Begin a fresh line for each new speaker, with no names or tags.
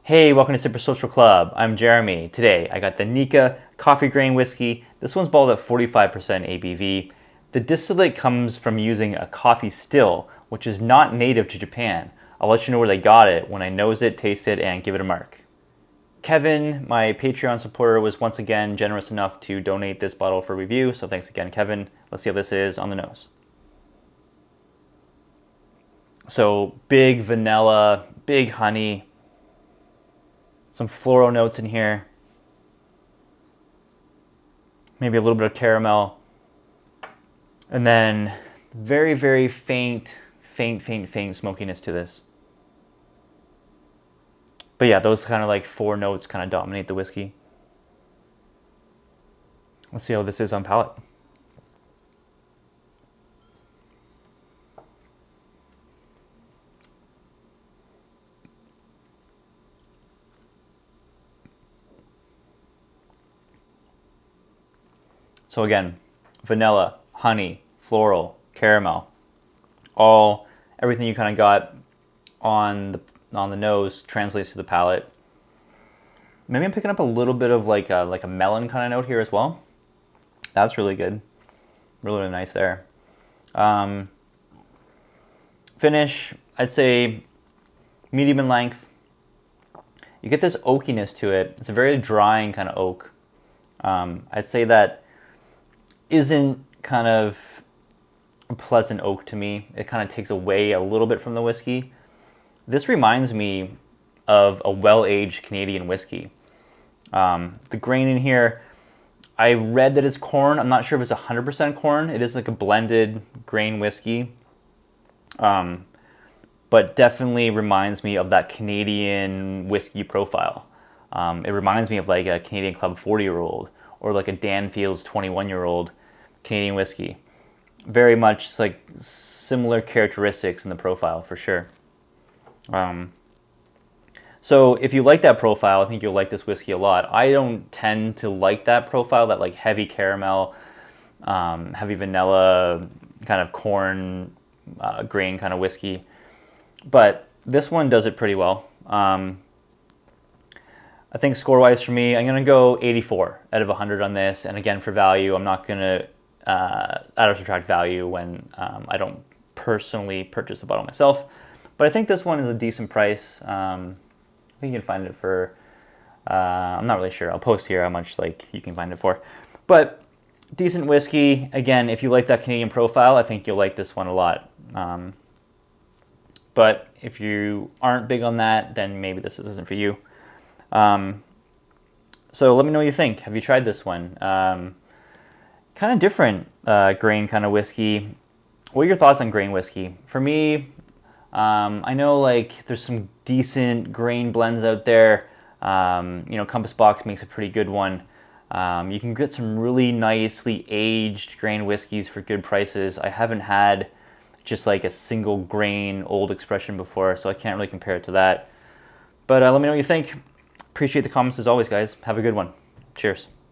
Hey, welcome to Super Social Club. I'm Jeremy. Today, I got the Nikka Coffey grain whiskey. This one's bottled at 45% ABV. The distillate comes from using a coffee still, which is not native to Japan. I'll let you know where they got it when I nose it, taste it, and give it a mark. Kevin, my Patreon supporter, was once again generous enough to donate this bottle for review, so thanks again, Kevin. Let's see how this is on the nose. So, big vanilla, big honey, some floral notes in here. Maybe a little bit of caramel. And then very, very faint smokiness to this. But yeah, those kind of like four notes kind of dominate the whiskey. Let's see how this is on palate. So again, vanilla, honey, floral, caramel, everything you kind of got on the nose translates to the palate. Maybe I'm picking up a little bit of like a melon kind of note here as well. That's really good, really nice there. Finish, I'd say medium in length. You get this oakiness to it. It's a very drying kind of oak. I'd say that isn't kind of a pleasant oak to me. It kind of takes away a little bit from the whiskey. This reminds me of a well-aged Canadian whiskey. The grain in here, I read that it's corn. I'm not sure if it's 100% corn. It is like a blended grain whiskey. But definitely reminds me of that Canadian whiskey profile. It reminds me of like a Canadian Club 40-year-old or like a Danfield's 21-year-old Canadian whiskey. Very much like similar characteristics in the profile for sure. So if you like that profile, I think you'll like this whiskey a lot. I don't tend to like that profile, that like heavy caramel, heavy vanilla, kind of corn, grain kind of whiskey. But this one does it pretty well. I think score-wise for me, I'm going to go 84 out of 100 on this. And again, for value, I'm not going to add or subtract value when I don't personally purchase the bottle myself. But I think this one is a decent price. I think you can find it for, I'm not really sure. I'll post here how much like you can find it for. But decent whiskey. Again, if you like that Canadian profile, I think you'll like this one a lot. But if you aren't big on that, then maybe this isn't for you. So let me know what you think. Have you tried this one? Kind of different grain kind of whiskey. What are your thoughts on grain whiskey? For me, I know like there's some decent grain blends out there. Compass Box makes a pretty good one. You can get some really nicely aged grain whiskeys for good prices. I haven't had just like a single grain old expression before, so I can't really compare it to that. But let me know what you think. Appreciate the comments as always, guys. Have a good one. Cheers.